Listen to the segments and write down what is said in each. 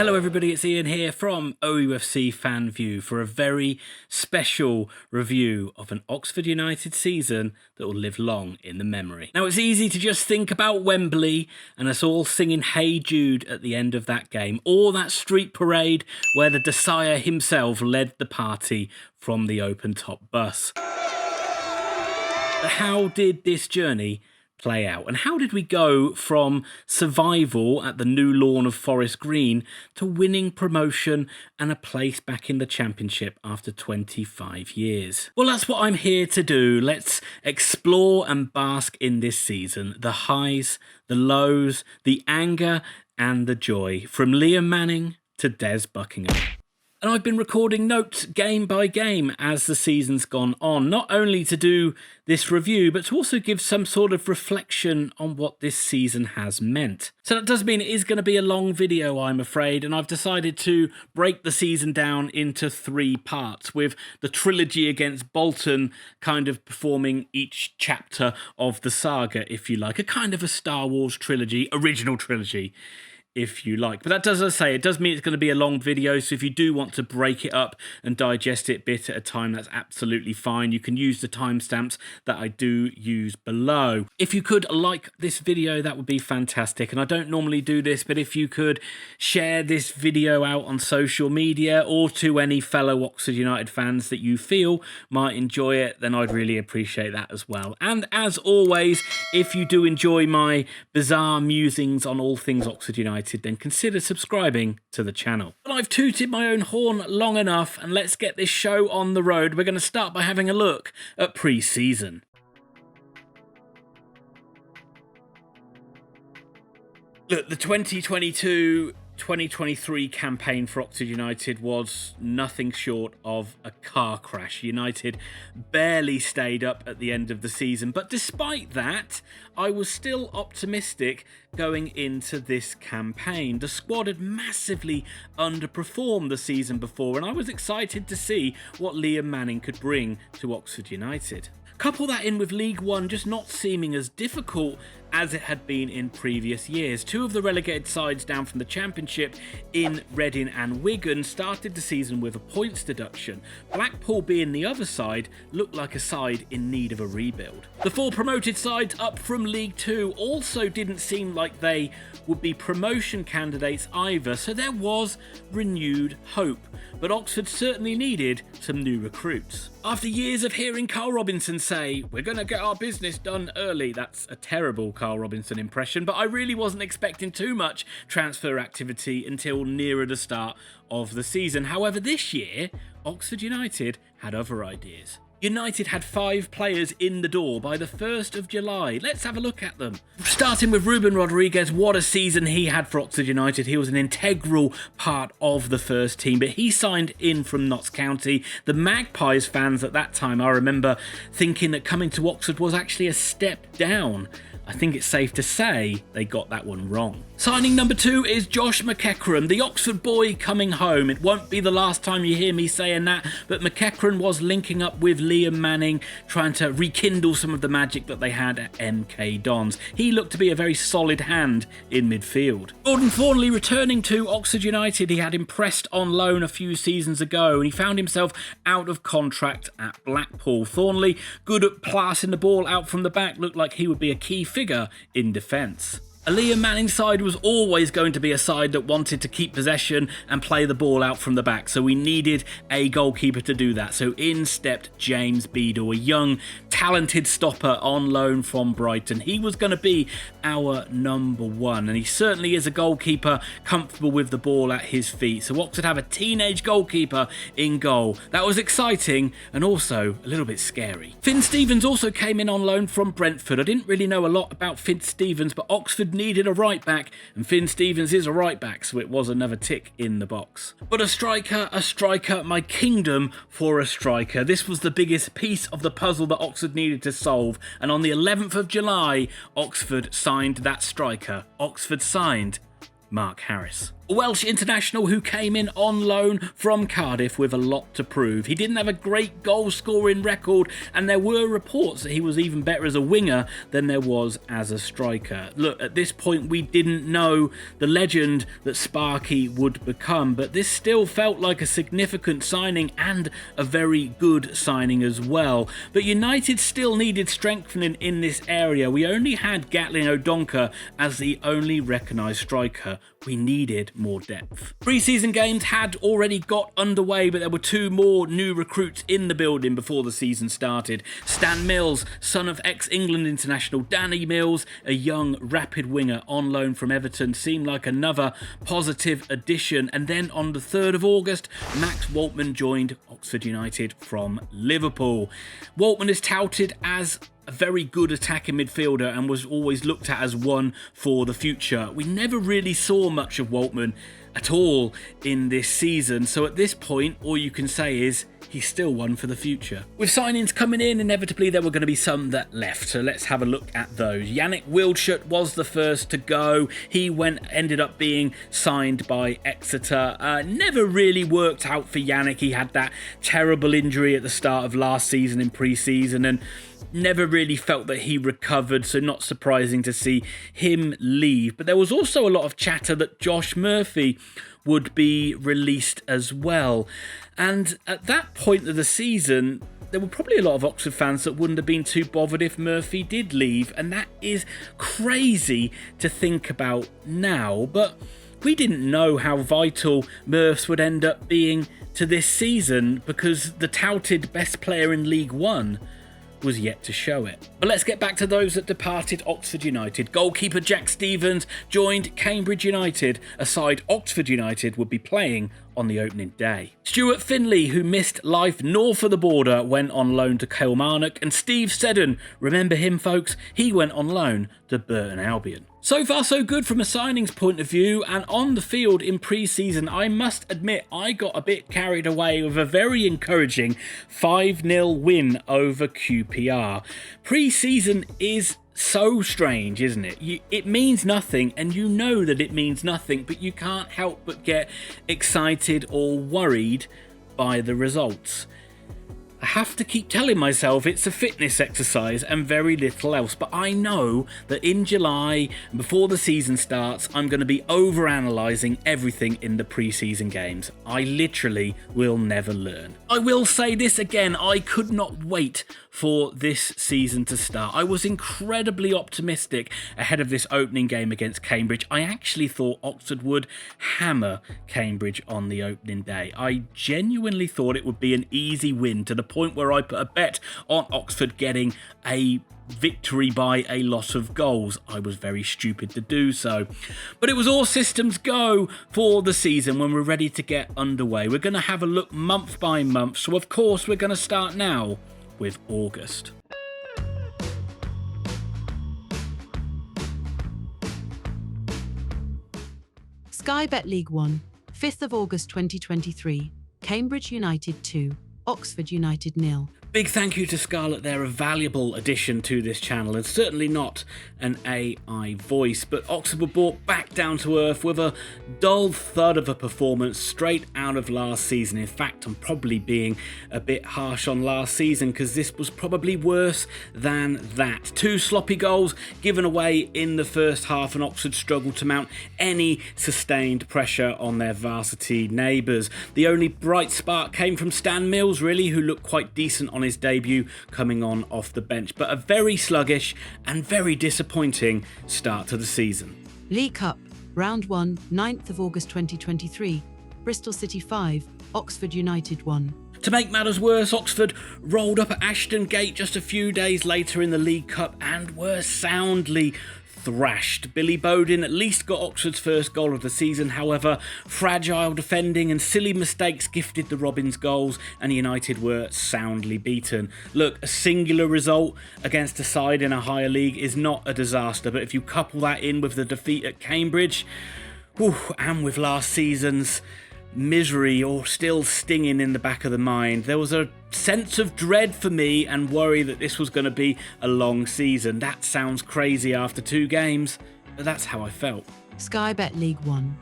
Hello everybody, it's Ian here from OUFC Fan View for a very special review of an Oxford United season that will live long in the memory. Now it's easy to just think about Wembley and us all singing Hey Jude at the end of that game, or that street parade where the Desire himself led the party from the open-top bus. But how did this journey play out? And how did we go from survival at the new lawn of Forest Green to winning promotion and a place back in the Championship after 25 years? Well, that's what I'm here to do. Let's explore and bask in this season. The highs, the lows, the anger and the joy. From Liam Manning to Des Buckingham. And I've been recording notes game by game as the season's gone on, not only to do this review, but to also give some sort of reflection on what this season has meant. So that does mean it is going to be a long video, I'm afraid, and I've decided to break the season down into 3 parts, with the trilogy against Bolton kind of performing each chapter of the saga, if you like, a kind of a Star Wars trilogy, original trilogy, if you like. But that does, as I say, it does mean it's going to be a long video, so if you do want to break it up and digest it bit at a time, that's absolutely fine. You can use the timestamps that I do use below. If you could like this video, that would be fantastic. And I don't normally do this, but if you could share this video out on social media or to any fellow Oxford United fans that you feel might enjoy it, then I'd really appreciate that as well. And as always, if you do enjoy my bizarre musings on all things Oxford United, then consider subscribing to the channel. But I've tooted my own horn long enough, and let's get this show on the road. We're going to start by having a look at pre-season. Look, the 2022-2023 campaign for Oxford United was nothing short of a car crash. United barely stayed up at the end of the season, but despite that, I was still optimistic going into this campaign. The squad had massively underperformed the season before, and I was excited to see what Liam Manning could bring to Oxford United. Couple that in with League One just not seeming as difficult as it had been in previous years. 2 of the relegated sides down from the Championship in Reading and Wigan started the season with a points deduction. Blackpool, being the other side, looked like a side in need of a rebuild. The 4 promoted sides up from League 2 also didn't seem like they would be promotion candidates either, so there was renewed hope. But Oxford certainly needed some new recruits. After years of hearing Carl Robinson say, "We're going to get our business done early," that's a terrible Carl Robinson impression, but I really wasn't expecting too much transfer activity until nearer the start of the season. However, this year, Oxford United had other ideas. United had 5 players in the door by the 1st of July. Let's have a look at them. Starting with Ruben Rodriguez, what a season he had for Oxford United. He was an integral part of the first team, but he signed in from Notts County. The Magpies fans at that time, I remember thinking that coming to Oxford was actually a step down. I think it's safe to say they got that one wrong. Signing number 2 is Josh McEachran, the Oxford boy coming home. It won't be the last time you hear me saying that, but McEachran was linking up with Liam Manning, trying to rekindle some of the magic that they had at MK Dons. He looked to be a very solid hand in midfield. Gordon Thornley returning to Oxford United. He had impressed on loan a few seasons ago, and he found himself out of contract at Blackpool. Thornley, good at passing the ball out from the back, looked like he would be a key figure in defence. A Liam Manning side was always going to be a side that wanted to keep possession and play the ball out from the back, so we needed a goalkeeper to do that. So in stepped James Beadle, a young, talented stopper on loan from Brighton. He was going to be our number 1, and he certainly is a goalkeeper comfortable with the ball at his feet. So Oxford have a teenage goalkeeper in goal. That was exciting and also a little bit scary. Finn Stevens also came in on loan from Brentford. I didn't really know a lot about Finn Stevens, but Oxford needed a right back, and Finn Stevens is a right back, so it was another tick in the box. But a striker, my kingdom for a striker. This was the biggest piece of the puzzle that Oxford needed to solve, and on the 11th of July, Oxford signed that striker. Oxford signed Mark Harris. A Welsh international who came in on loan from Cardiff with a lot to prove. He didn't have a great goal-scoring record, and there were reports that he was even better as a winger than there was as a striker. Look, at this point we didn't know the legend that Sparky would become, but this still felt like a significant signing and a very good signing as well. But United still needed strengthening in this area. We only had Gatlin O'Donkor as the only recognised striker. We needed more depth. Pre-season games had already got underway, but there were two more new recruits in the building before the season started. Stan Mills, son of ex-England international Danny Mills, a young, rapid winger on loan from Everton, seemed like another positive addition. And then on the 3rd of August, Max Waltman joined Oxford United from Liverpool. Waltman is touted as a very good attacking midfielder and was always looked at as one for the future. We never really saw much of Waltman at all in this season, so at this point all you can say is he's still one for the future. With signings coming in, inevitably there were going to be some that left, so let's have a look at those. Yannick Wildschut was the first to go. He ended up being signed by Exeter. Never really worked out for Yannick. He had that terrible injury at the start of last season in pre-season and never really felt that he recovered, so not surprising to see him leave. But there was also a lot of chatter that Josh Murphy would be released as well. And at that point of the season, there were probably a lot of Oxford fans that wouldn't have been too bothered if Murphy did leave. And that is crazy to think about now. But we didn't know how vital Murphs would end up being to this season because the touted best player in League One was yet to show it. But let's get back to those that departed Oxford United. Goalkeeper Jack Stevens joined Cambridge United, a side Oxford United would be playing on the opening day. Stuart Finley, who missed life north of the border, went on loan to Kilmarnock, and Steve Seddon, remember him folks, he went on loan to Burton Albion. So far so good from a signings point of view, and on the field in pre-season I must admit I got a bit carried away with a very encouraging 5-0 win over QPR. Pre-season is so strange, isn't it? It means nothing, and you know that it means nothing, but you can't help but get excited or worried by the results. I have to keep telling myself it's a fitness exercise and very little else, but I know that in July, before the season starts, I'm going to be overanalyzing everything in the pre-season games. I literally will never learn. I will say this again, I could not wait for this season to start. I was incredibly optimistic ahead of this opening game against Cambridge. I actually thought Oxford would hammer Cambridge on the opening day. I genuinely thought it would be an easy win, to the point where I put a bet on Oxford getting a victory by a loss of goals. I was very stupid to do so. But it was all systems go for the season when we're ready to get underway. We're going to have a look month by month, so of course we're going to start now with August. Sky Bet League 1, 5th of August 2023, Cambridge United 2, Oxford United 0. Big thank you to Scarlett, they're a valuable addition to this channel and certainly not an AI voice, but Oxford were brought back down to earth with a dull thud of a performance straight out of last season. In fact, I'm probably being a bit harsh on last season because this was probably worse than that. 2 sloppy goals given away in the first half, and Oxford struggled to mount any sustained pressure on their varsity neighbours. The only bright spark came from Stan Mills, really, who looked quite decent on his debut coming on off the bench, but a very sluggish and very disappointing start to the season. League Cup, Round 1, 9th of August 2023, Bristol City 5, Oxford United 1. To make matters worse, Oxford rolled up at Ashton Gate just a few days later in the League Cup and were soundly thrashed. Billy Bowden at least got Oxford's first goal of the season. However, fragile defending and silly mistakes gifted the Robins goals, and United were soundly beaten. Look, a singular result against a side in a higher league is not a disaster, but if you couple that in with the defeat at Cambridge, and with last season's misery or still stinging in the back of the mind, there was a sense of dread for me and worry that this was going to be a long season. That sounds crazy after 2 games, but that's how I felt. Sky Bet League 1,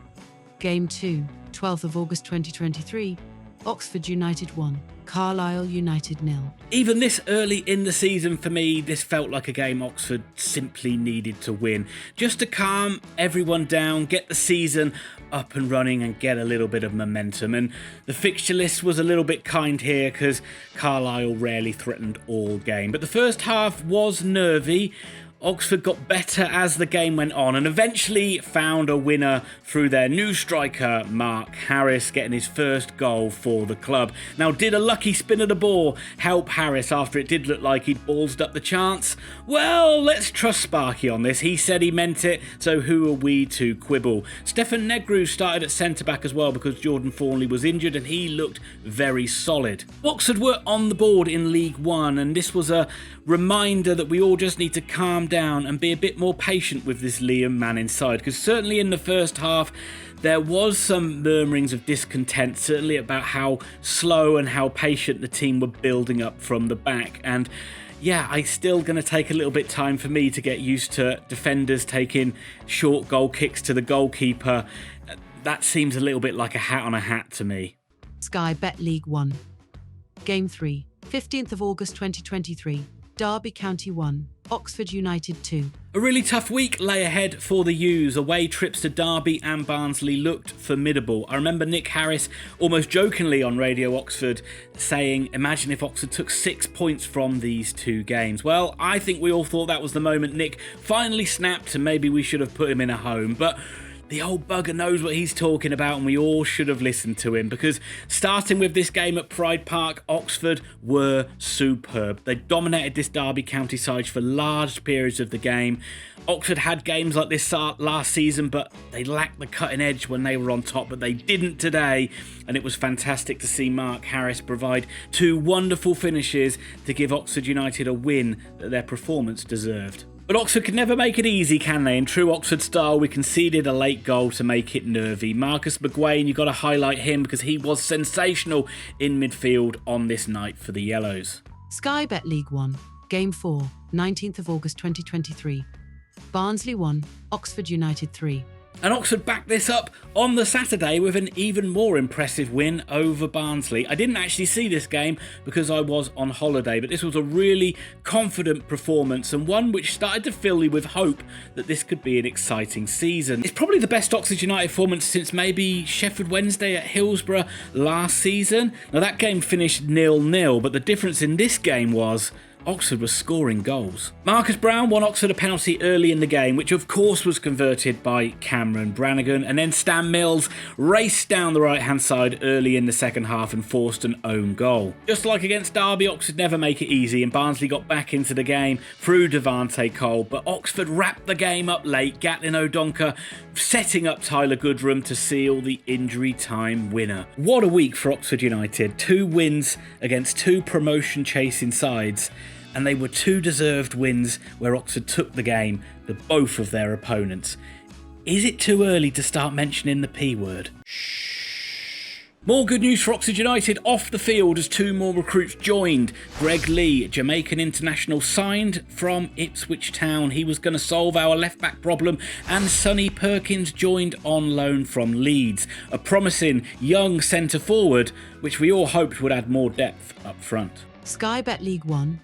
Game 2, 12th of August 2023, Oxford United 1, Carlisle United 0. Even this early in the season for me, this felt like a game Oxford simply needed to win. Just to calm everyone down, get the season up and running and get a little bit of momentum. And the fixture list was a little bit kind here because Carlisle rarely threatened all game. But the first half was nervy. Oxford got better as the game went on and eventually found a winner through their new striker, Mark Harris, getting his first goal for the club. Now, did a lucky spin of the ball help Harris after it did look like he'd ballsed up the chance? Well, let's trust Sparky on this. He said he meant it, so who are we to quibble? Stefan Negru started at centre-back as well because Jordan Thornley was injured and he looked very solid. Oxford were on the board in League One, and this was a reminder that we all just need to calm down and be a bit more patient with this Liam Manning side, because certainly in the first half there was some murmurings of discontent, certainly about how slow and how patient the team were building up from the back. And yeah, it's still going to take a little bit time for me to get used to defenders taking short goal kicks to the goalkeeper. That seems a little bit like a hat on a hat to me. Sky Bet League 1. Game 3, 15th of August 2023, Derby County 1, Oxford United 2. A really tough week lay ahead for the U's. Away trips to Derby and Barnsley looked formidable. I remember Nick Harris almost jokingly on Radio Oxford saying, imagine if Oxford took 6 points from these two games. Well, I think we all thought that was the moment Nick finally snapped and maybe we should have put him in a home. But the old bugger knows what he's talking about and we all should have listened to him, because starting with this game at Pride Park, Oxford were superb. They dominated this Derby County side for large periods of the game. Oxford had games like this last season, but they lacked the cutting edge when they were on top, but they didn't today, and it was fantastic to see Mark Harris provide two wonderful finishes to give Oxford United a win that their performance deserved. But Oxford can never make it easy, can they? In true Oxford style, we conceded a late goal to make it nervy. Marcus McGuane, you've got to highlight him because he was sensational in midfield on this night for the Yellows. Sky Bet League 1, Game 4, 19th of August 2023, Barnsley 1, Oxford United 3. And Oxford backed this up on the Saturday with an even more impressive win over Barnsley. I didn't actually see this game because I was on holiday, but this was a really confident performance and one which started to fill me with hope that this could be an exciting season. It's probably the best Oxford United performance since maybe Sheffield Wednesday at Hillsborough last season. Now that game finished 0-0, but the difference in this game was Oxford was scoring goals. Marcus Brown won Oxford a penalty early in the game, which of course was converted by Cameron Brannigan, and then Stan Mills raced down the right hand side early in the second half and forced an own goal. Just like against Derby, Oxford never make it easy, and Barnsley got back into the game through Devante Cole, but Oxford wrapped the game up late, Gatlin O'Donker setting up Tyler Goodrum to seal the injury time winner. What a week for Oxford United. 2 wins against 2 promotion chasing sides, and they were 2 deserved wins where Oxford took the game to both of their opponents. Is it too early to start mentioning the P word? More good news for Oxford United off the field as 2 more recruits joined. Greg Lee, Jamaican international, signed from Ipswich Town. He was going to solve our left-back problem. And Sonny Perkins joined on loan from Leeds. A promising young centre-forward, which we all hoped would add more depth up front. Sky Bet League 1,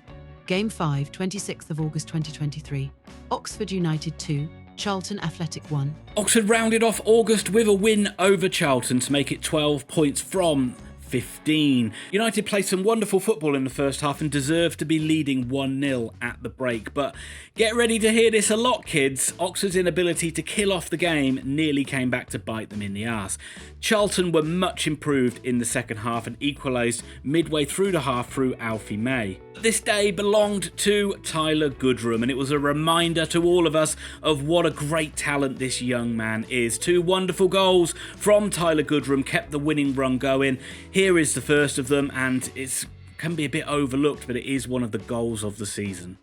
Game 5, 26th of August 2023, Oxford United 2, Charlton Athletic 1. Oxford rounded off August with a win over Charlton to make it 12 points from 15. United played some wonderful football in the first half and deserved to be leading 1-0 at the break. But get ready to hear this a lot, kids. Oxford's inability to kill off the game nearly came back to bite them in the arse. Charlton were much improved in the second half and equalised midway through the half through Alfie May. This day belonged to Tyler Goodrum, and it was a reminder to all of us of what a great talent this young man is. 2 wonderful goals from Tyler Goodrum kept the winning run going. Here is the first of them, and it can be a bit overlooked, but it is one of the goals of the season.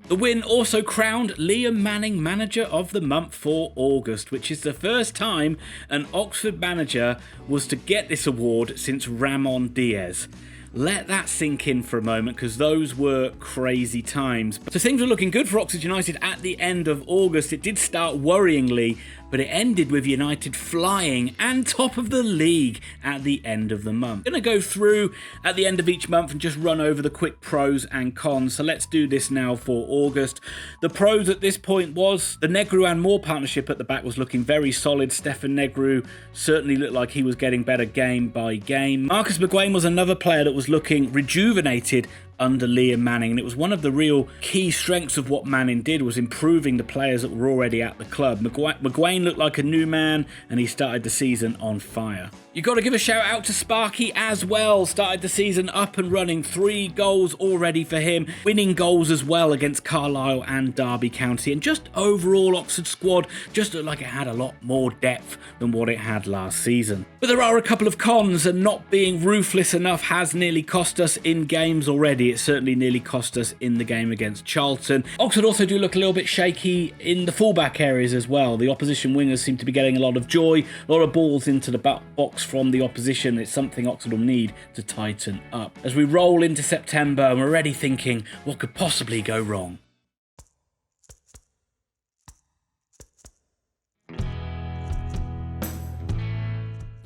The win also crowned Liam Manning Manager of the Month for August, which is the first time an Oxford manager was to get this award since Ramon Diaz. Let that sink in for a moment, because those were crazy times. So things were looking good for Oxford United at the end of August. It did start worryingly but it ended with United flying and top of the league at the end of the month. I'm going to go through at the end of each month and just run over the quick pros and cons. So let's do this now for August. The pros at this point was the Negru and Moore partnership at the back was looking very solid. Stefan Negru certainly looked like he was getting better game by game. Marcus McGuane was another player that was looking rejuvenated under Liam Manning, and it was one of the real key strengths of what Manning did was improving the players that were already at the club. McGuane looked like a new man, and he started the season on fire. You've got to give a shout out to Sparky as well. Started the season up and running, 3 goals already for him, winning goals as well against Carlisle and Derby County, and just overall Oxford squad just looked like it had a lot more depth than what it had last season. But there are a couple of cons, and not being ruthless enough has nearly cost us in games already. It certainly nearly cost us in the game against Charlton. Oxford also do look a little bit shaky in the fullback areas as well. The opposition wingers seem to be getting a lot of joy, a lot of balls into the box from the opposition. It's something Oxford will need to tighten up. As we roll into September, and we're already thinking, what could possibly go wrong?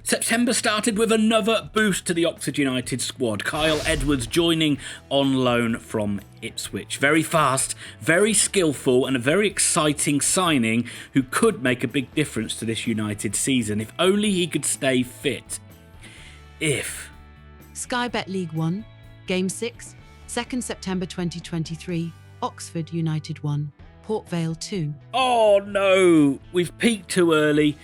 September started with another boost to the Oxford United squad. Kyle Edwards joining on loan from Ipswich. Very fast, very skillful, and a very exciting signing who could make a big difference to this United season if only he could stay fit. Sky Bet League 1, Game 6, 2nd September 2023, Oxford United 1, Port Vale 2. Oh no, we've peaked too early.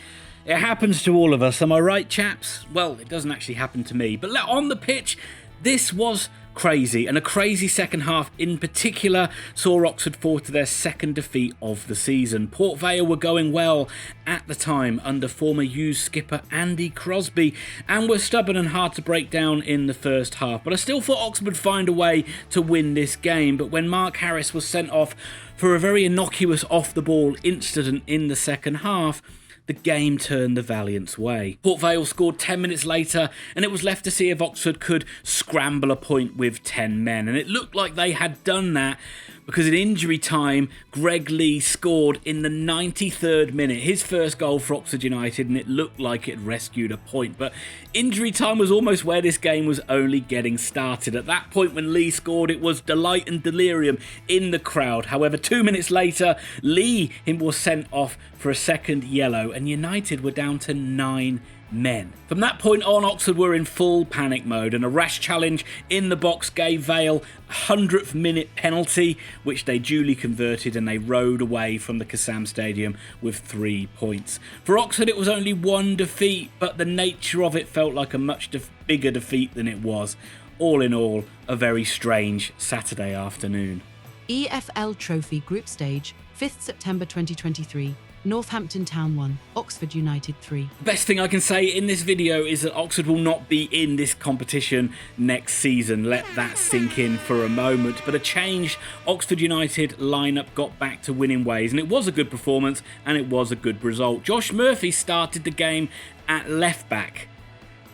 It happens to all of us, am I right, chaps? Well, it doesn't actually happen to me, but on the pitch, this was crazy, and a crazy second half in particular saw Oxford fall to their second defeat of the season. Port Vale were going well at the time under former U's skipper Andy Crosby, and were stubborn and hard to break down in the first half, but I still thought Oxford would find a way to win this game. But when Mark Harris was sent off for a very innocuous off-the-ball incident in the second half, the game turned the Valiant's way. Port Vale scored 10 minutes later, and it was left to see if Oxford could scramble a point with 10 men. And it looked like they had done that, because in injury time, Greg Lee scored in the 93rd minute, his first goal for Oxford United, and it looked like it rescued a point. But injury time was almost where this game was only getting started. At that point when Lee scored, it was delight and delirium in the crowd. However, 2 minutes later, Lee was sent off for a second yellow, and United were down to 9 men. From that point on, Oxford were in full panic mode, and a rash challenge in the box gave Vale a 100th minute penalty, which they duly converted, and they rode away from the Kassam Stadium with 3 points. For Oxford, it was only 1 defeat, but the nature of it felt like a much bigger defeat than it was. All in all, a very strange Saturday afternoon. EFL Trophy Group Stage, 5th September 2023. Northampton Town 1, Oxford United 3. The best thing I can say in this video is that Oxford will not be in this competition next season. Let that sink in for a moment. But a changed Oxford United lineup got back to winning ways, and it was a good performance and it was a good result. Josh Murphy started the game at left back.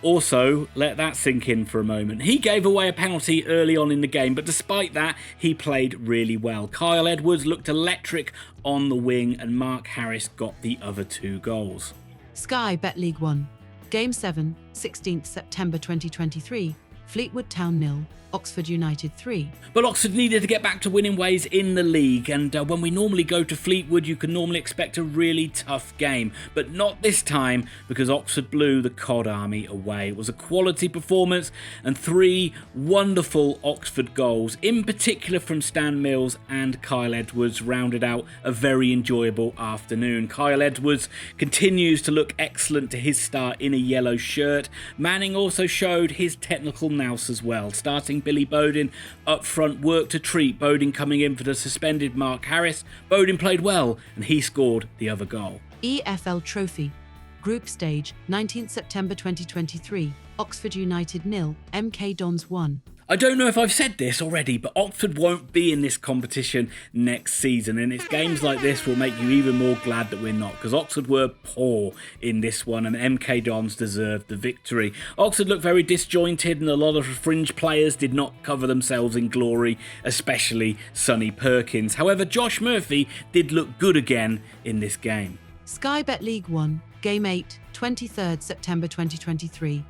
Also, let that sink in for a moment. He gave away a penalty early on in the game, but despite that, he played really well. Kyle Edwards looked electric on the wing, and Mark Harris got the other 2 goals. Sky Bet League 1, Game 7, 16th September 2023, Fleetwood Town 0, Oxford United 3. But Oxford needed to get back to winning ways in the league, and when we normally go to Fleetwood, you can normally expect a really tough game, but not this time, because Oxford blew the Cod Army away. It was a quality performance, and 3 wonderful Oxford goals, in particular from Stan Mills and Kyle Edwards, rounded out a very enjoyable afternoon. Kyle Edwards continues to look excellent to his start in a yellow shirt. Manning also showed his technical nous as well, starting Billy Bowden up front, worked a treat. Bowden coming in for the suspended Mark Harris. Bowden played well, and he scored the other goal. EFL Trophy Group Stage, 19th September 2023, Oxford United 0, MK Dons 1. I don't know if I've said this already, but Oxford won't be in this competition next season, and it's games like this will make you even more glad that we're not, because Oxford were poor in this one, and MK Dons deserved the victory. Oxford looked very disjointed, and a lot of fringe players did not cover themselves in glory, especially Sonny Perkins. However, Josh Murphy did look good again in this game. Sky Bet League 1, Game 8, 23rd September 2023.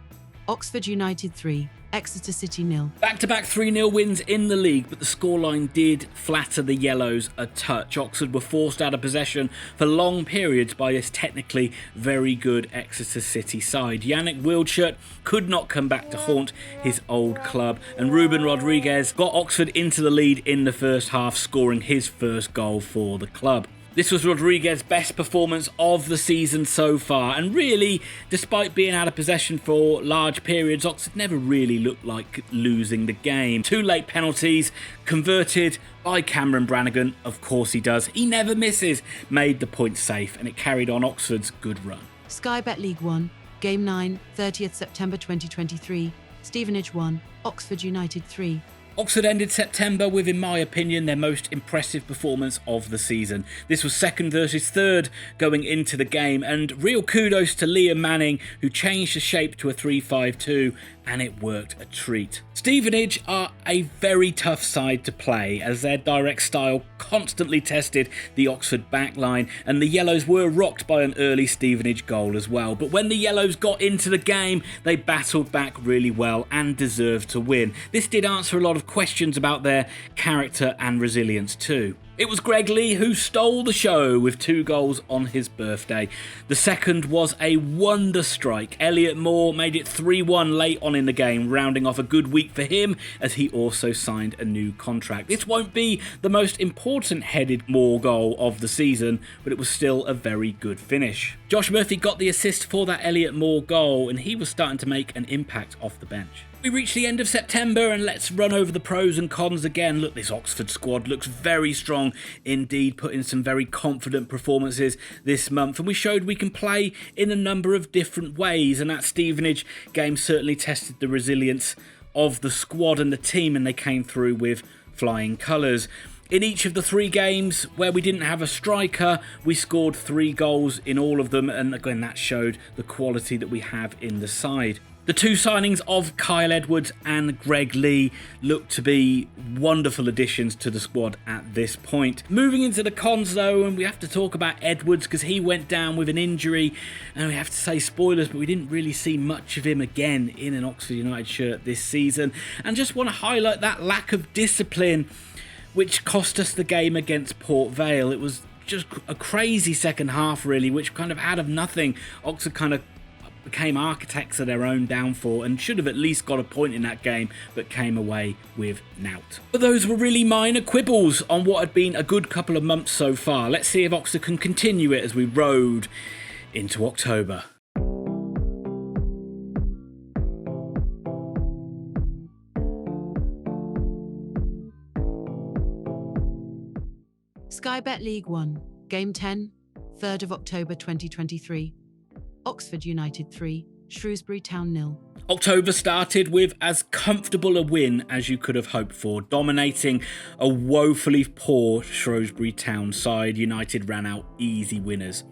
Oxford United 3, Exeter City 0. Back-to-back 3-0 wins in the league, but the scoreline did flatter the Yellows a touch. Oxford were forced out of possession for long periods by this technically very good Exeter City side. Yannick Wildschut could not come back to haunt his old club, and Ruben Rodriguez got Oxford into the lead in the first half, scoring his first goal for the club. This was Rodriguez's best performance of the season so far, and really, despite being out of possession for large periods, Oxford never really looked like losing the game. 2 late penalties, converted by Cameron Brannigan, of course he does, he never misses, made the point safe, and it carried on Oxford's good run. Sky Bet League 1, Game 9, 30th September 2023, Stevenage 1, Oxford United 3. Oxford ended September with, in my opinion, their most impressive performance of the season. This was second versus third going into the game, and real kudos to Liam Manning, who changed the shape to a 3-5-2, and it worked a treat. Stevenage are a very tough side to play, as their direct style constantly tested the Oxford backline, and the Yellows were rocked by an early Stevenage goal as well. But when the Yellows got into the game, they battled back really well and deserved to win. This did answer a lot of questions about their character and resilience too. It was Greg Lee who stole the show with 2 goals on his birthday. The second was a wonder strike. Elliot Moore made it 3-1 late on in the game, rounding off a good week for him as he also signed a new contract. This won't be the most important headed Moore goal of the season, but it was still a very good finish. Josh Murphy got the assist for that Elliot Moore goal, and he was starting to make an impact off the bench. We reach the end of September, and let's run over the pros and cons again. Look, this Oxford squad looks very strong indeed, put in some very confident performances this month, and we showed we can play in a number of different ways, and that Stevenage game certainly tested the resilience of the squad and the team, and they came through with flying colours. In each of the 3 games where we didn't have a striker, we scored 3 goals in all of them, and again that showed the quality that we have in the side. The 2 signings of Kyle Edwards and Greg Lee look to be wonderful additions to the squad at this point. Moving into the cons though, and we have to talk about Edwards because he went down with an injury, and we have to say spoilers, but we didn't really see much of him again in an Oxford United shirt this season. And just want to highlight that lack of discipline which cost us the game against Port Vale. It was just a crazy second half really, which kind of out of nothing, Oxford kind of became architects of their own downfall and should have at least got a point in that game, but came away with nout. But those were really minor quibbles on what had been a good couple of months so far. Let's see if Oxford can continue it as we rode into October. Sky Bet League 1, Game 10, 3rd of October 2023. Oxford United 3, Shrewsbury Town 0. October started with as comfortable a win as you could have hoped for, dominating a woefully poor Shrewsbury Town side. United ran out easy winners.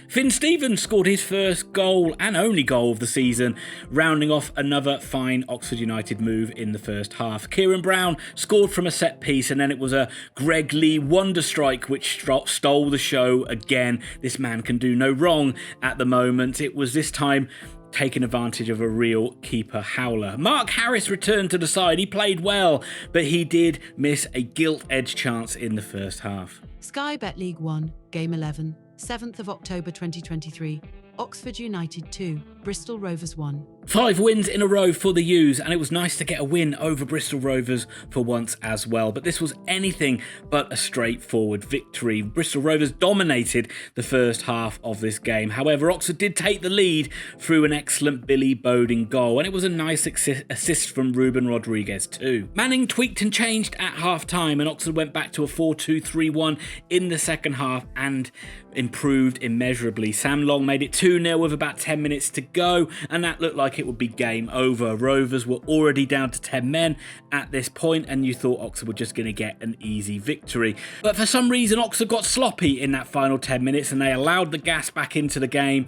Finn Stevens scored his first goal and only goal of the season, rounding off another fine Oxford United move in the first half. Kieran Brown scored from a set piece, and then it was a Greg Lee wonder strike which stole the show again. This man can do no wrong at the moment. It was this time taking advantage of a real keeper howler. Mark Harris returned to the side. He played well, but he did miss a gilt-edged chance in the first half. Sky Bet League 1, Game 11, 7th of October 2023. Oxford United 2, Bristol Rovers 1. 5 wins in a row for the U's, and it was nice to get a win over Bristol Rovers for once as well. But this was anything but a straightforward victory. Bristol Rovers dominated the first half of this game. However, Oxford did take the lead through an excellent Billy Bowden goal, and it was a nice assist from Ruben Rodriguez too. Manning tweaked and changed at half-time, and Oxford went back to a 4-2-3-1 in the second half and improved immeasurably. Sam Long made it 2-0 with about 10 minutes to go, and that looked like it would be game over. Rovers were already down to 10 men at this point, and you thought Oxford were just going to get an easy victory. But for some reason, Oxford got sloppy in that final 10 minutes, and they allowed the gas back into the game.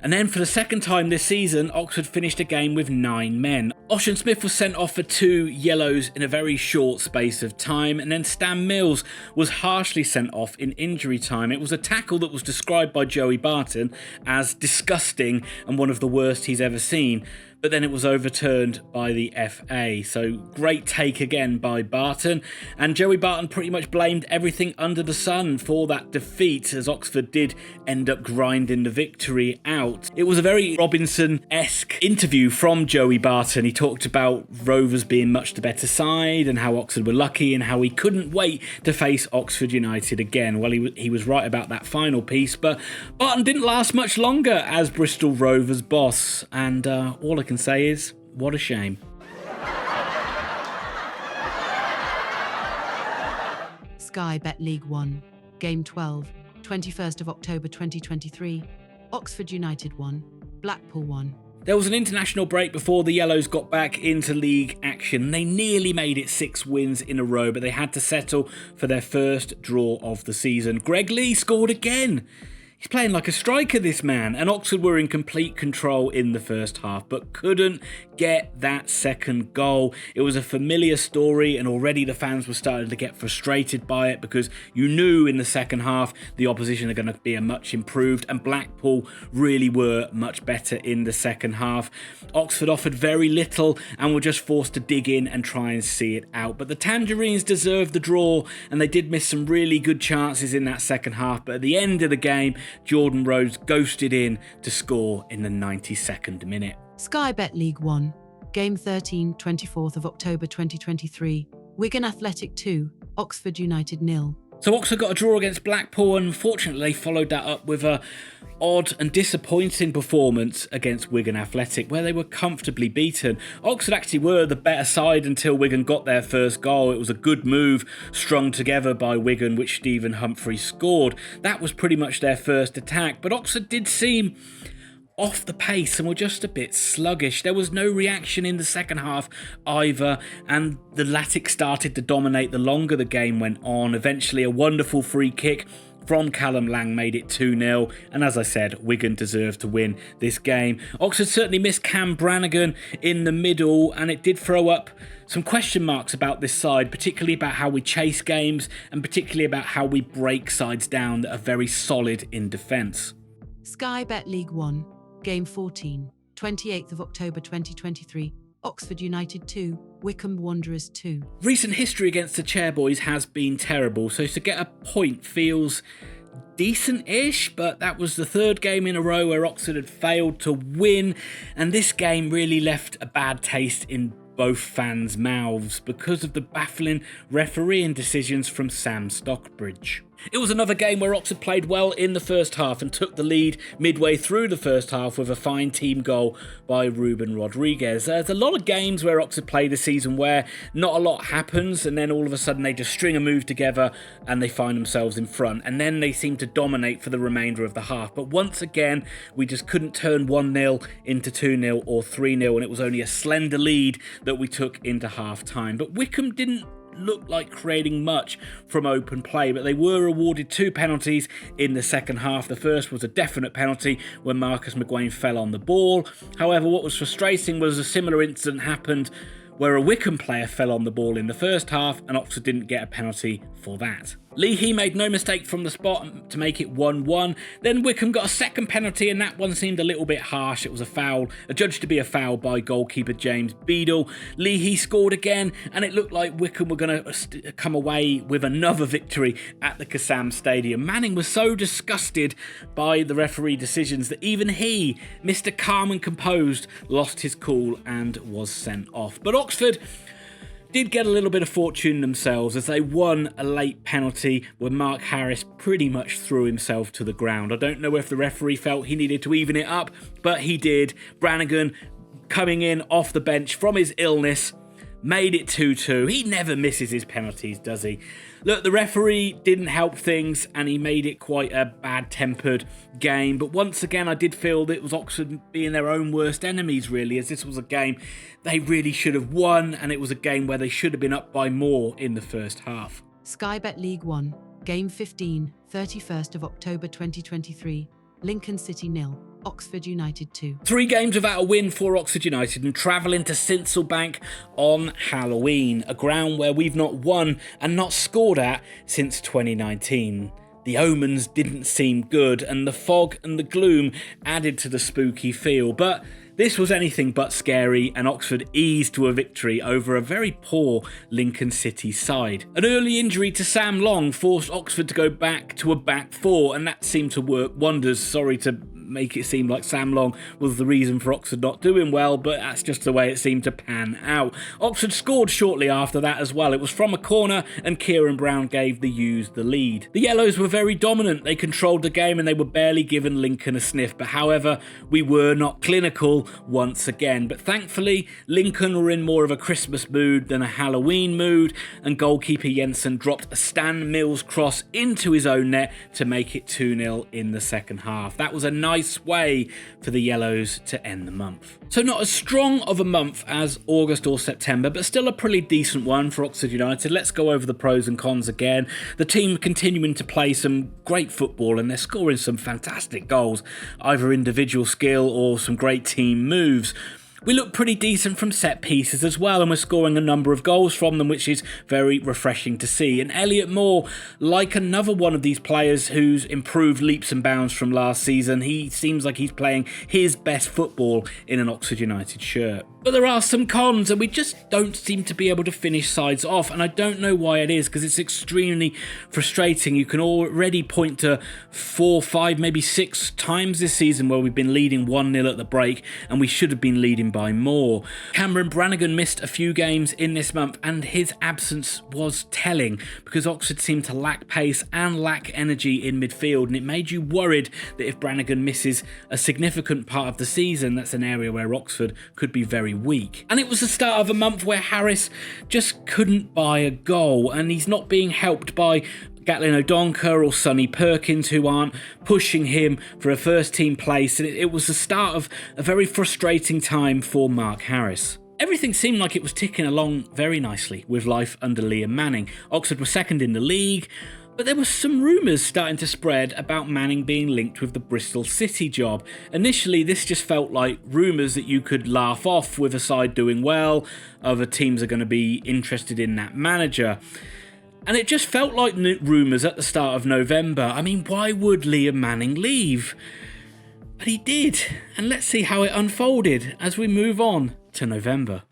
And then for the second time this season, Oxford finished a game with 9 men. Ocean Smith was sent off for 2 yellows in a very short space of time, and then Stan Mills was harshly sent off in injury time. It was a tackle that was described by Joey Barton as disgusting and one of the worst he's ever seen, but then it was overturned by the FA. So great take again by Barton, and Joey Barton pretty much blamed everything under the sun for that defeat, as Oxford did end up grinding the victory out. It was a very Robinson-esque interview from Joey Barton. He talked about Rovers being much the better side and how Oxford were lucky and how he couldn't wait to face Oxford United again. Well, he was right about that final piece, but Barton didn't last much longer as Bristol Rovers boss, and all I can say is, what a shame. Sky Bet League 1, Game 12, 21st of October 2023, Oxford United 1, Blackpool 1. There was an international break before the Yellows got back into league action. They nearly made it 6 wins in a row, but they had to settle for their first draw of the season. Greg Lee scored again. He's playing like a striker, this man, and Oxford were in complete control in the first half, but couldn't get that second goal. It was a familiar story, and already the fans were starting to get frustrated by it, because you knew in the second half the opposition are going to be a much improved, and Blackpool really were much better in the second half. Oxford offered very little and were just forced to dig in and try and see it out, but the Tangerines deserved the draw, and they did miss some really good chances in that second half, but at the end of the game, Jordan Rhodes ghosted in to score in the 92nd minute. Sky Bet League 1, Game 13, 24th of October 2023, Wigan Athletic 2, Oxford United 0. So Oxford got a draw against Blackpool, and unfortunately they followed that up with a odd and disappointing performance against Wigan Athletic, where they were comfortably beaten. Oxford actually were the better side until Wigan got their first goal. It was a good move strung together by Wigan, which Stephen Humphrey scored. That was pretty much their first attack, but Oxford did seem off the pace and were just a bit sluggish. There was no reaction in the second half either, and the Latics started to dominate the longer the game went on. Eventually a wonderful free kick from Callum Lang made it 2-0, and as I said, Wigan deserved to win this game. Oxford certainly missed Cam Brannigan in the middle, and it did throw up some question marks about this side, particularly about how we chase games and particularly about how we break sides down that are very solid in defence. Sky Bet League 1, Game 14, 28th of October 2023, Oxford United 2, Wycombe Wanderers 2. Recent history against the Chairboys has been terrible, so to get a point feels decent-ish, but that was the third game in a row where Oxford had failed to win, and this game really left a bad taste in both fans' mouths because of the baffling refereeing decisions from Sam Stockbridge. It was another game where Oxford played well in the first half and took the lead midway through the first half with a fine team goal by Ruben Rodriguez. There's a lot of games where Oxford play this season where not a lot happens, and then all of a sudden they just string a move together and they find themselves in front, and then they seem to dominate for the remainder of the half. But once again, we just couldn't turn 1-0 into 2-0 or 3-0, and it was only a slender lead that we took into half time. But Wycombe didn't look like creating much from open play, but they were awarded 2 penalties in the second half. The first was a definite penalty when Marcus McGuane fell on the ball. However, what was frustrating was a similar incident happened where a Wycombe player fell on the ball in the first half, and Oxford didn't get a penalty for that. Leahy made no mistake from the spot to make it 1-1. Then Wycombe got a second penalty, and that one seemed a little bit harsh. It was a foul, adjudged to be a foul by goalkeeper James Beadle. Leahy scored again, and it looked like Wycombe were going to come away with another victory at the Kassam Stadium. Manning was so disgusted by the referee decisions that even he, Mr. Calm and Composed, lost his cool and was sent off. But Oxford did get a little bit of fortune themselves as they won a late penalty where Mark Harris pretty much threw himself to the ground. I don't know if the referee felt he needed to even it up, but he did. Brannigan, coming in off the bench from his illness, made it 2-2. He never misses his penalties, does he? Look, the referee didn't help things, and he made it quite a bad-tempered game. But once again, I did feel that it was Oxford being their own worst enemies, really, as this was a game they really should have won, and it was a game where they should have been up by more in the first half. Sky Bet League 1, Game 15, 31st of October 2023, Lincoln City 0, Oxford United 2. 3 games without a win for Oxford United and travelling to Sincilbank on Halloween, a ground where we've not won and not scored at since 2019. The omens didn't seem good and the fog and the gloom added to the spooky feel, but this was anything but scary and Oxford eased to a victory over a very poor Lincoln City side. An early injury to Sam Long forced Oxford to go back to a back 4 and that seemed to work wonders. Sorry to make it seem like Sam Long was the reason for Oxford not doing well, but that's just the way it seemed to pan out. Oxford scored shortly after that as well. It was from a corner and Kieran Brown gave the U's the lead. The Yellows were very dominant. They controlled the game and they were barely giving Lincoln a sniff, but however, we were not clinical once again. But thankfully, Lincoln were in more of a Christmas mood than a Halloween mood, and goalkeeper Jensen dropped a Stan Mills cross into his own net to make it 2-0 in the second half. That was a nice way for the Yellows to end the month. So not as strong of a month as August or September, but still a pretty decent one for Oxford United. Let's go over the pros and cons again. The team continuing to play some great football and they're scoring some fantastic goals, either individual skill or some great team moves. We look pretty decent from set pieces as well, and we're scoring a number of goals from them, which is very refreshing to see. And Elliot Moore, like another one of these players who's improved leaps and bounds from last season, he seems like he's playing his best football in an Oxford United shirt. But there are some cons, and we just don't seem to be able to finish sides off, and I don't know why it is, because it's extremely frustrating. You can already point to 4, 5, maybe 6 times this season where we've been leading 1-0 at the break, and we should have been leading by more. Cameron Brannigan missed a few games in this month, and his absence was telling, because Oxford seemed to lack pace and lack energy in midfield, and it made you worried that if Brannigan misses a significant part of the season, that's an area where Oxford could be very weak. And it was the start of a month where Harris just couldn't buy a goal, and he's not being helped by Gatlin O'Donkor or Sonny Perkins, who aren't pushing him for a first team place, and it was the start of a very frustrating time for Mark Harris. Everything seemed like it was ticking along very nicely with life under Liam Manning. Oxford were second in the league, but there were some rumours starting to spread about Manning being linked with the Bristol City job. Initially, this just felt like rumours that you could laugh off with a side doing well, other teams are going to be interested in that manager. And it just felt like rumours at the start of November. I mean, why would Liam Manning leave? But he did, and let's see how it unfolded as we move on to November.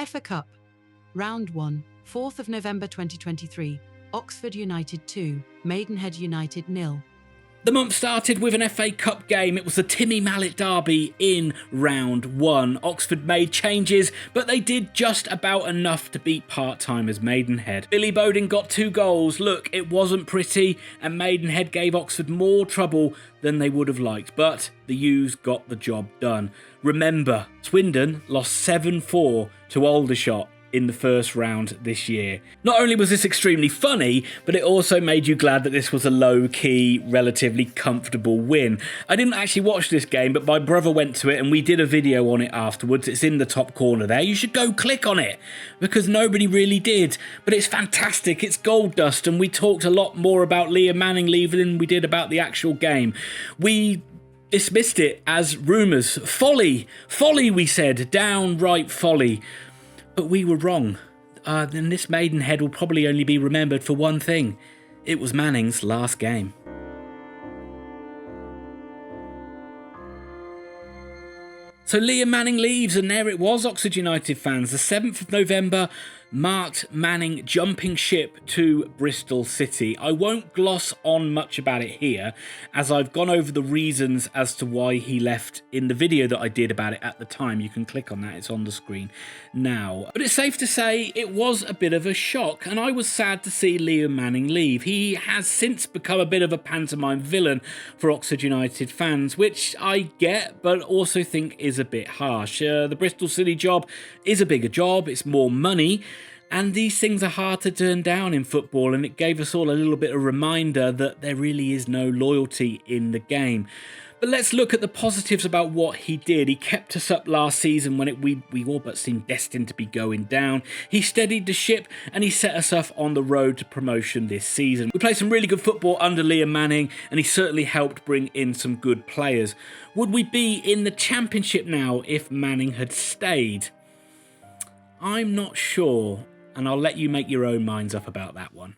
FA Cup, Round 1, 4th of November 2023, Oxford United 2, Maidenhead United 0. The month started with an FA Cup game. It was the Timmy Mallet derby in round 1. Oxford made changes, but they did just about enough to beat part-timers Maidenhead. Billy Bowden got 2 goals. Look, it wasn't pretty, and Maidenhead gave Oxford more trouble than they would have liked, but the U's got the job done. Remember, Swindon lost 7-4 to Aldershot in the first round this year. Not only was this extremely funny, but it also made you glad that this was a low-key, relatively comfortable win. I didn't actually watch this game, but my brother went to it and we did a video on it afterwards. It's in the top corner there. You should go click on it, because nobody really did. But it's fantastic. It's gold dust, and we talked a lot more about Liam Manning leaving than we did about the actual game. We dismissed it as rumours. Folly, we said. Downright folly. But we were wrong. And this Maidenhead will probably only be remembered for one thing. It was Manning's last game. So Liam Manning leaves, and there it was, Oxford United fans. The 7th of November marked Manning jumping ship to Bristol City. I won't gloss on much about it here, as I've gone over the reasons as to why he left in the video that I did about it at the time. You can click on that, it's on the screen now. But it's safe to say it was a bit of a shock, and I was sad to see Liam Manning leave. He has since become a bit of a pantomime villain for Oxford United fans, which I get, but also think is a bit harsh. The Bristol City job is a bigger job, it's more money, And these things are hard to turn down in football, and it gave us all a little bit of a reminder that there really is no loyalty in the game. But let's look at the positives about what he did. He kept us up last season when we all but seemed destined to be going down. He steadied the ship and he set us off on the road to promotion this season. We played some really good football under Liam Manning, and he certainly helped bring in some good players. Would we be in the Championship now if Manning had stayed? I'm not sure, and I'll let you make your own minds up about that one.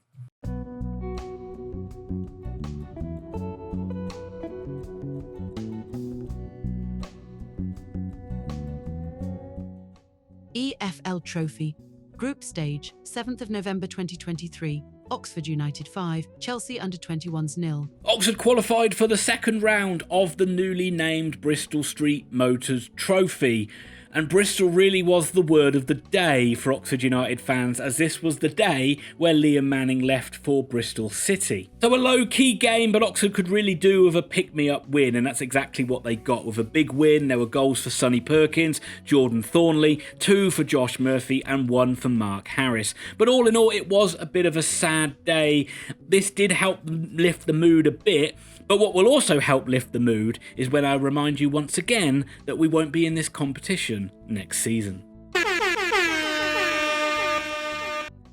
EFL Trophy, Group Stage, 7th of November 2023, Oxford United 5, Chelsea Under-21s 0. Oxford qualified for the second round of the newly named Bristol Street Motors Trophy. And Bristol really was the word of the day for Oxford United fans, as this was the day where Liam Manning left for Bristol City. So a low-key game, but Oxford could really do with a pick-me-up win, and that's exactly what they got. With a big win, there were goals for Sonny Perkins, Jordan Thornley, 2 for Josh Murphy, and 1 for Mark Harris. But all in all, it was a bit of a sad day. This did help lift the mood a bit, but what will also help lift the mood is when I remind you once again that we won't be in this competition next season.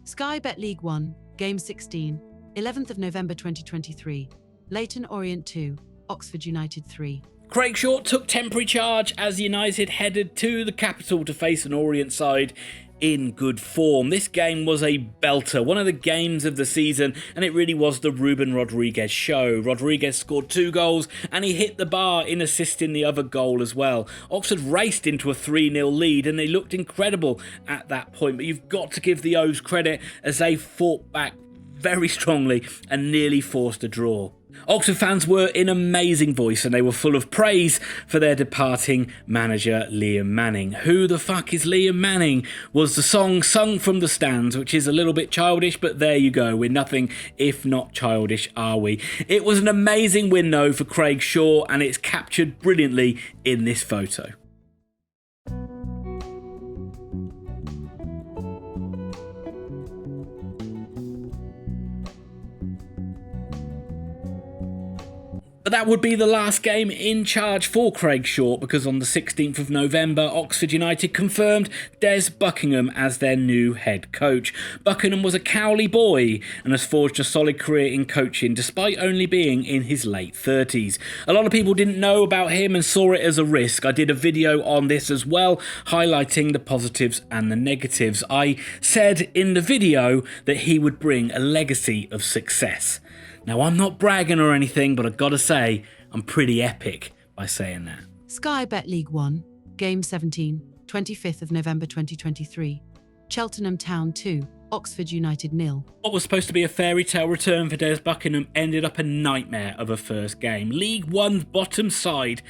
Sky Bet League 1, Game 16, 11th of November 2023, Leyton Orient 2, Oxford United 3. Craig Short took temporary charge as United headed to the capital to face an Orient side in good form. This game was a belter, one of the games of the season, and it really was the Ruben Rodriguez show. Rodriguez scored 2 goals and he hit the bar in assisting the other goal as well. Oxford raced into a 3-0 lead and they looked incredible at that point, but you've got to give the O's credit as they fought back very strongly and nearly forced a draw. Oxford fans were in amazing voice and they were full of praise for their departing manager Liam Manning. Who the fuck is Liam Manning was the song sung from the stands, which is a little bit childish, but there you go. We're nothing if not childish, are we? It was an amazing win though for Craig Shaw, and it's captured brilliantly in this photo. But that would be the last game in charge for Craig Short, because on the 16th of November, Oxford United confirmed Des Buckingham as their new head coach. Buckingham was a Cowley boy and has forged a solid career in coaching despite only being in his late 30s. A lot of people didn't know about him and saw it as a risk. I did a video on this as well, highlighting the positives and the negatives. I said in the video that he would bring a legacy of success. Now, I'm not bragging or anything, but I've got to say, I'm pretty epic by saying that. Sky Bet League 1, Game 17, 25th of November 2023, Cheltenham Town 2, Oxford United 0. What was supposed to be a fairy tale return for Des Buckingham ended up a nightmare of a first game. League One's bottom side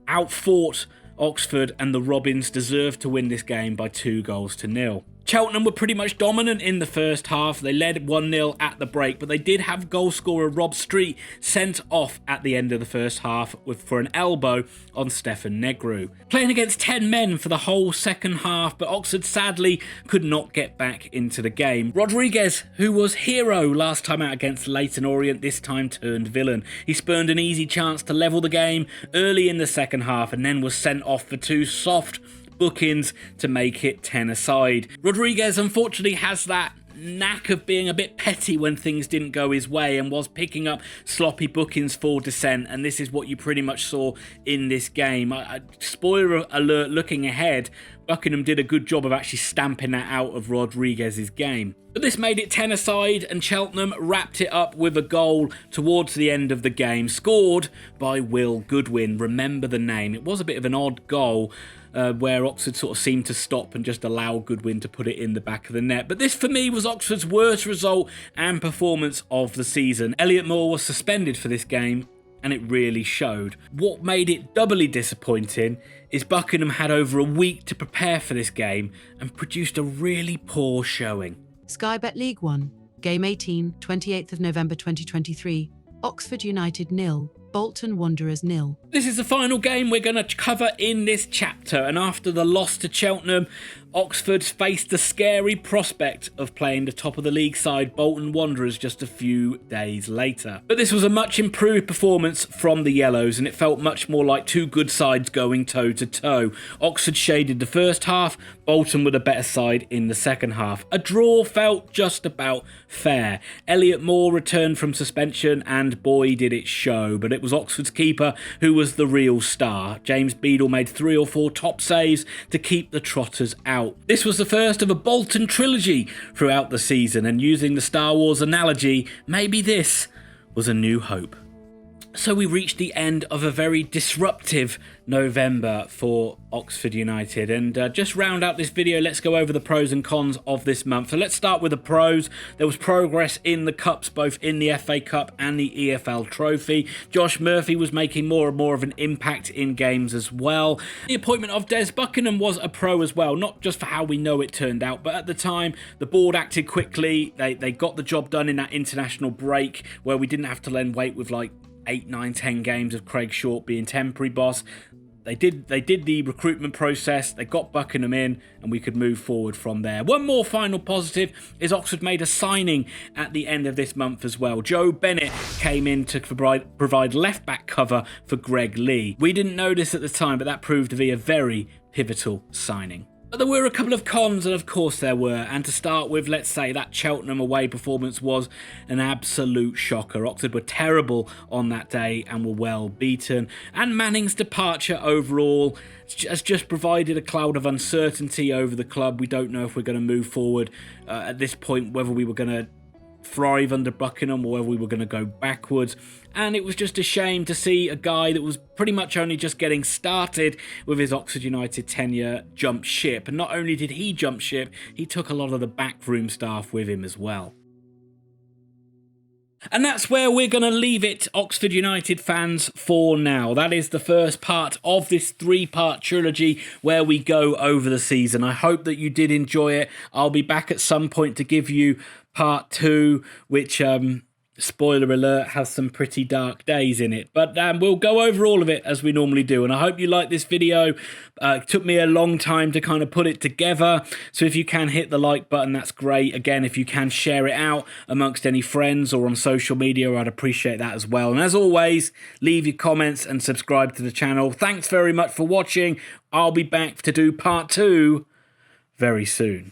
outfought Oxford, and the Robins deserved to win this game by 2-0. Cheltenham were pretty much dominant in the first half. They led 1-0 at the break, but they did have goal scorer Rob Street sent off at the end of the first half for an elbow on Stefan Negru. Playing against 10 men for the whole second half, but Oxford sadly could not get back into the game. Rodriguez, who was hero last time out against Leyton Orient, this time turned villain. He spurned an easy chance to level the game early in the second half and then was sent off for 2 soft bookings to make it 10-a-side. Rodriguez unfortunately has that knack of being a bit petty when things didn't go his way and was picking up sloppy bookings for dissent, and this is what you pretty much saw in this game. Spoiler alert, looking ahead, Buckingham did a good job of actually stamping that out of Rodriguez's game. But this made it 10-a-side and Cheltenham wrapped it up with a goal towards the end of the game, scored by Will Goodwin. Remember the name. It was a bit of an odd goal, where Oxford sort of seemed to stop and just allow Goodwin to put it in the back of the net. But this for me was Oxford's worst result and performance of the season. Elliot Moore was suspended for this game and it really showed. What made it doubly disappointing is Buckingham had over a week to prepare for this game and produced a really poor showing. Sky Bet League 1, Game 18, 28th of November 2023, Oxford United 0, Bolton Wanderers 0. This is the final game we're going to cover in this chapter, and after the loss to Cheltenham, Oxford faced the scary prospect of playing the top of the league side Bolton Wanderers just a few days later. But this was a much improved performance from the Yellows, and it felt much more like two good sides going toe to toe. Oxford shaded the first half, Bolton with a better side in the second half. A draw felt just about fair. Elliot Moore returned from suspension and boy did it show, but it was Oxford's keeper who was the real star. James Beadle made 3 or 4 top saves to keep the Trotters out. This was the first of a Bolton trilogy throughout the season, and using the Star Wars analogy, maybe this was a new hope. So we reached the end of a very disruptive November for Oxford United, and just round out this video, let's go over the pros and cons of this month. So let's start with the pros. There was progress in the cups, both in the FA Cup and the EFL Trophy. Josh Murphy was making more and more of an impact in games as well. The appointment of Des Buckingham was a pro as well, not just for how we know it turned out, but at the time the board acted quickly. They got the job done in that international break where we didn't have to then wait with like 8, 9, 10 games of Craig Short being temporary boss. They did the recruitment process, they got Buckingham in, and we could move forward from there. One more final positive is Oxford made a signing at the end of this month as well. Joe Bennett came in to provide left-back cover for Greg Lee. We didn't know this at the time, but that proved to be a very pivotal signing. But there were a couple of cons, and of course there were. And to start with, let's say that Cheltenham away performance was an absolute shocker. Oxford were terrible on that day and were well beaten. And Manning's departure overall has just provided a cloud of uncertainty over the club. We don't know if we're going to move forward at this point, whether we were going to thrive under Buckingham or whether we were going to go backwards. And it was just a shame to see a guy that was pretty much only just getting started with his Oxford United tenure jump ship. And not only did he jump ship, he took a lot of the backroom staff with him as well. And that's where we're going to leave it, Oxford United fans, for now. That is the first part of this 3-part trilogy where we go over the season. I hope that you did enjoy it. I'll be back at some point to give you part 2, which, spoiler alert, has some pretty dark days in it. But we'll go over all of it as we normally do. And I hope you like this video. It took me a long time to kind of put it together. So if you can hit the like button, that's great. Again, if you can share it out amongst any friends or on social media, I'd appreciate that as well. And as always, leave your comments and subscribe to the channel. Thanks very much for watching. I'll be back to do part 2 very soon.